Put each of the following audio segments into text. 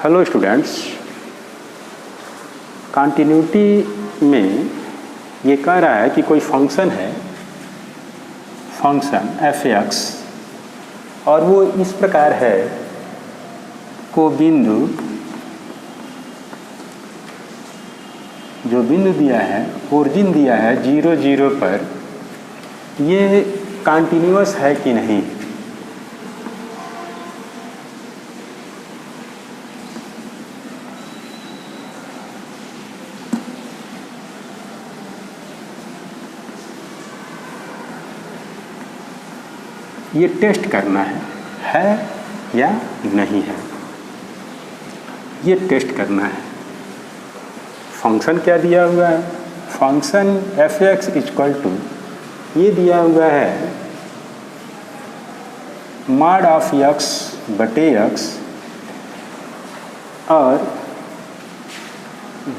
Hello students, continuity में ये कह रहा है कि कोई फंक्शन है, फंक्शन एफ एक्स, और वो इस प्रकार है को बिंदु, जो बिंदु दिया है, ओरिजिन दिया है 0, 0 पर, ये कंटिन्यूअस है कि नहीं। ये टेस्ट करना है या नहीं है, ये टेस्ट करना है। फंक्शन क्या दिया हुआ है, function f x equal to ये दिया हुआ है मॉड ऑफ एक्स बटे एक्स और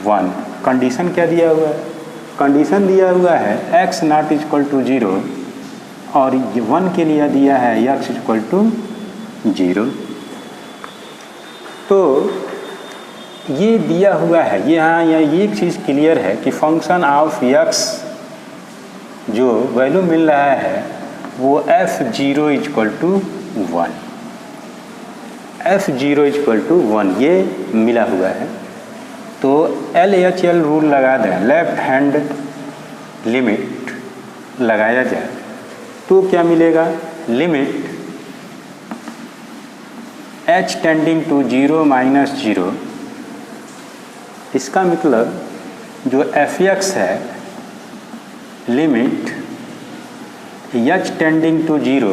1। कंडीशन क्या दिया हुआ है, कंडीशन दिया हुआ है एक्स नॉट इक्वल टू 0 और 1 के लिए दिया है एक्स इक्वल टू 0। तो ये दिया हुआ है, यहाँ ये एक चीज़ क्लियर है कि फंक्शन ऑफ एक्स जो वैल्यू मिल रहा है वो f0 equal to 1, f0 equal to 1 ये मिला हुआ है। तो LHL रूल लगा दें, लेफ्ट हैंड लिमिट लगाया जाए तो क्या मिलेगा, limit h tending to 0 minus 0, इसका मतलब जो एफ एक्स है, limit h tending to 0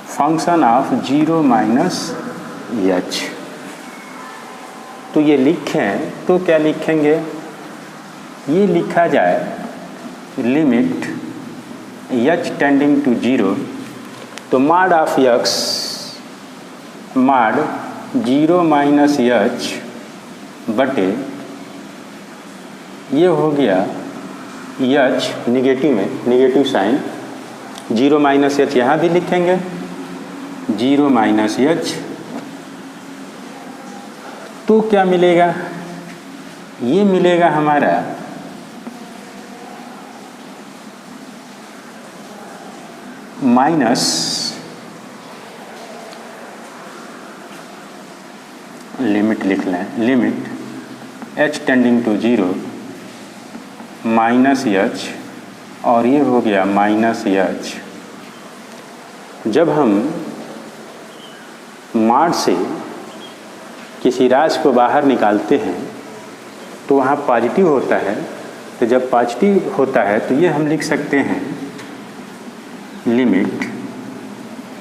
function of 0 minus h। तो ये लिखें तो क्या लिखेंगे, ये लिखा जाए लिमिट h टेंडिंग टू 0, तो mod of x mod 0 minus h बटे ये हो गया h निगेटिव में, निगेटिव साइन 0 माइनस h यहाँ भी लिखेंगे 0 माइनस h। तो क्या मिलेगा, ये मिलेगा हमारा माइनस लिमिट लिख लें, limit h tending to 0 minus h और ये हो गया माइनस h। जब हम मॉड से किसी राशि को बाहर निकालते हैं तो वहाँ पॉजिटिव होता है, तो जब पॉजिटिव होता है तो ये हम लिख सकते हैं limit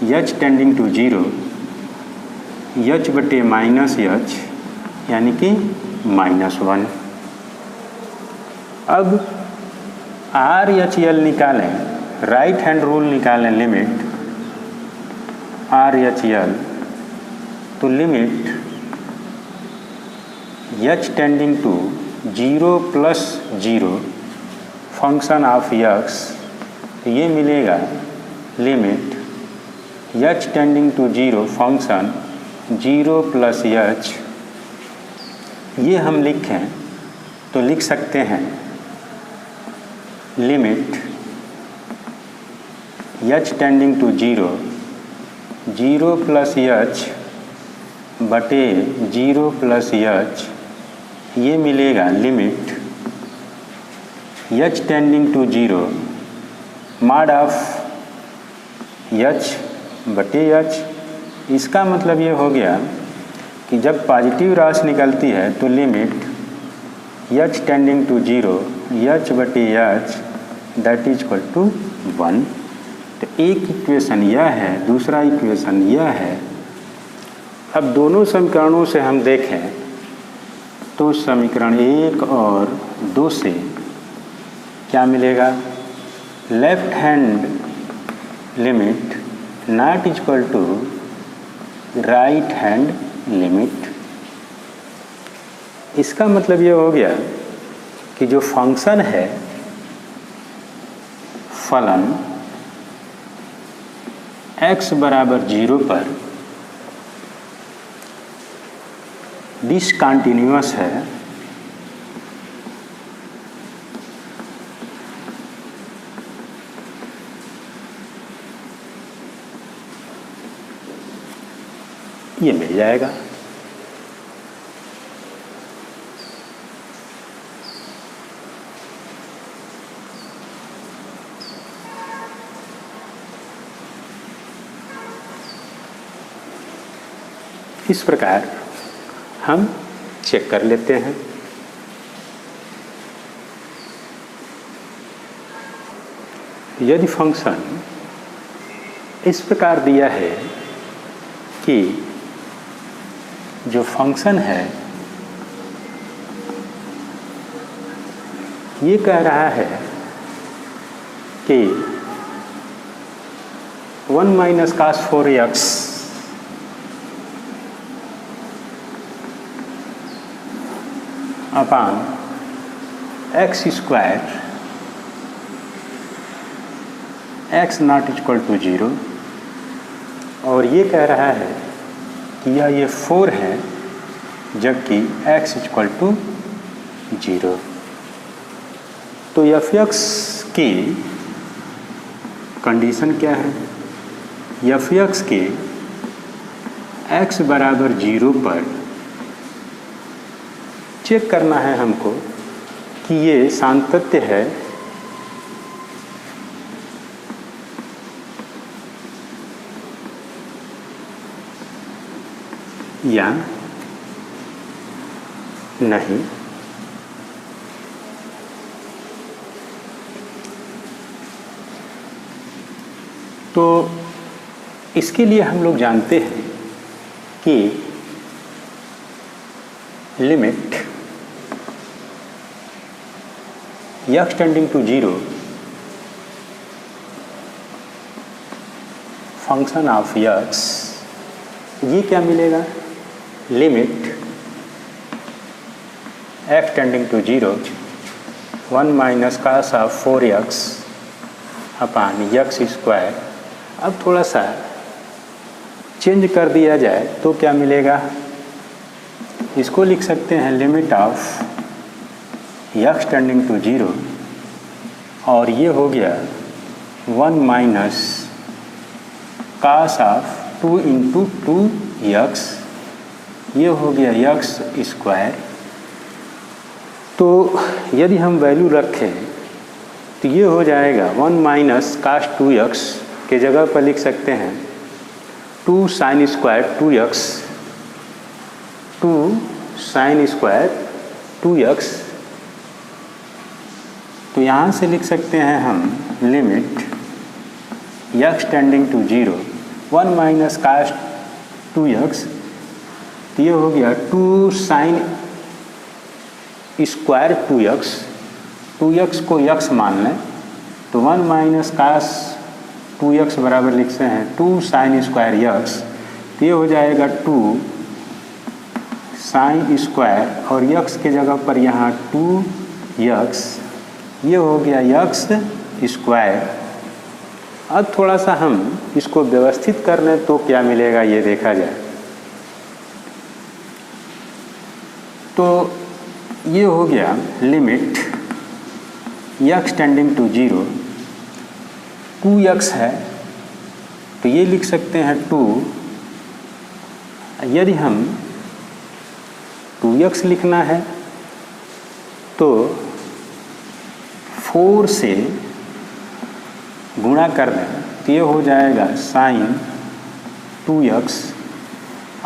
h tending to 0 h बटे माइनस h यानी कि -1। अब RHL निकालें, राइट हैंड रूल निकालें, लिमिट RHL, तो limit h tending to 0 plus 0 function of x, ये मिलेगा limit h tending to 0 function 0 plus h। ये हम लिखें तो लिख सकते हैं limit h tending to 0 0 plus h बटे 0 प्लस h, ये मिलेगा limit h tending to 0 mod of h बटे h। इसका मतलब ये हो गया कि जब पॉजिटिव राशि निकलती है तो limit h tending to 0 h बटे h that is equal to 1। तो एक इक्वेशन यह है, दूसरा इक्वेशन यह है। अब दोनों समीकरणों से हम देखें तो समीकरण 1 और 2 से क्या मिलेगा, left hand limit not equal to right hand limit. इसका मतलब ये हो गया कि जो फंक्शन है फलन x बराबर 0 पर डिसकंटिन्यूअस है ये मिल जाएगा। इस प्रकार हम चेक कर लेते हैं। यदि फंक्शन इस प्रकार दिया है कि जो फंक्शन है ये कह रहा है कि 1 minus cos 4x upon x square x not equal to 0, और ये कह रहा है कि ये 4 है जबकि x इक्वल टू 0। तो f(x) की कंडीशन क्या है? f(x) के x बराबर 0 पर चेक करना है हमको कि ये सातत्य है या नहीं। तो इसके लिए हम लोग जानते हैं कि limit x tending to 0 function of x, ये क्या मिलेगा? Limit x tending to 0 1 minus cos of 4x upon x square. अब थोड़ा सा चेंज कर दिया जाए तो क्या मिलेगा? इसको लिख सकते हैं limit of x tending to 0, और ये हो गया 1 minus cos of 2 into 2x, ये हो गया x स्क्वायर। तो यदि हम वैल्यू रखें तो ये हो जाएगा 1 माइनस cos 2x के जगह पर लिख सकते हैं 2 sin square 2x, 2 sin square 2x। तो यहाँ से लिख सकते हैं हम limit x tending to 0 1 minus cos 2x, तो ये हो गया 2 sin स्क्वायर 2x, 2x को x मान लें तो 1 माइनस cos 2x बराबर लिखते हैं 2 sin स्क्वायर x, तो ये हो जाएगा 2 sin स्क्वायर और x के जगह पर यहाँ 2x, ये हो गया x स्क्वायर। अब थोड़ा सा हम इसको व्यवस्थित कर लें तो क्या मिलेगा ये देखा जाए। तो ये हो गया limit x tending to 0 2x है, तो ये लिख सकते हैं 2। यदि हम 2x लिखना है तो 4 से गुणा कर दें तो ये हो जाएगा sin 2x,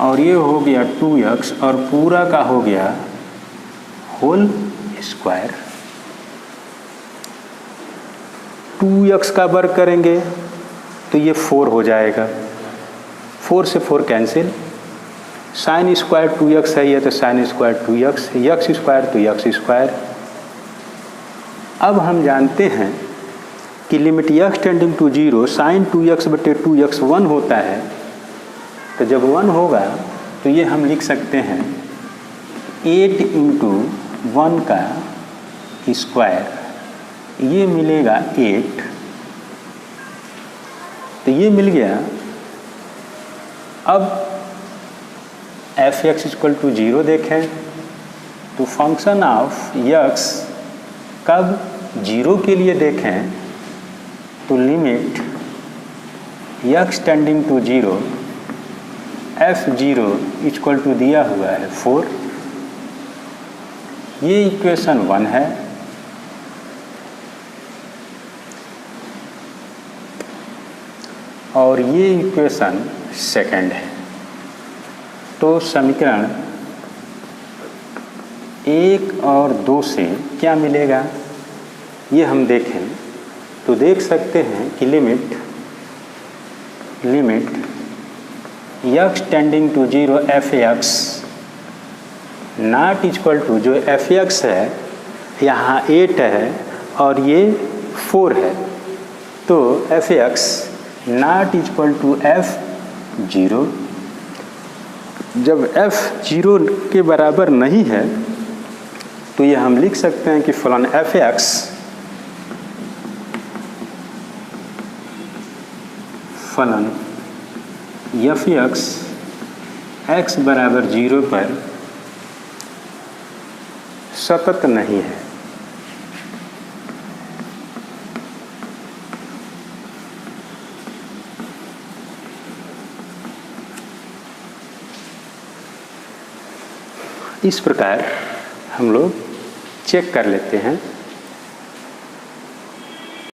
और ये हो गया 2x और पूरा का हो गया होल स्क्वायर। 2x का वर्ग करेंगे तो ये 4 हो जाएगा, 4 से 4 कैंसिल, sin स्क्वायर 2x है ये तो sin square 2x, x square तो x स्क्वायर। अब हम जानते हैं कि limit x tending to 0 sin 2x बटे 2x 1 होता है, तो जब 1 होगा तो ये हम लिख सकते हैं 8 इंटू 1 का स्क्वायर, ये मिलेगा 8, तो ये मिल गया। अब एफ एक्स इक्वल टू 0 देखें तो फंक्शन ऑफ यक्स कब 0 के लिए देखें तो limit x tending to 0 f0 equal to दिया हुआ है 4। ये इक्वेशन 1 है। और ये इक्वेशन सेकंड है। तो समीकरण 1 और 2 से क्या मिलेगा ये हम देखें तो देख सकते हैं कि limit x tending to 0 f x not equal to जो एफ एक्स है यहाँ 8 है और ये 4 है, तो f x not equal to f0। जब f0 के बराबर नहीं है तो ये हम लिख सकते हैं कि फलन एफ एक्स फलन एफ एक्स एक्स बराबर 0 पर सतत नहीं है। इस प्रकार हम लोग चेक कर लेते हैं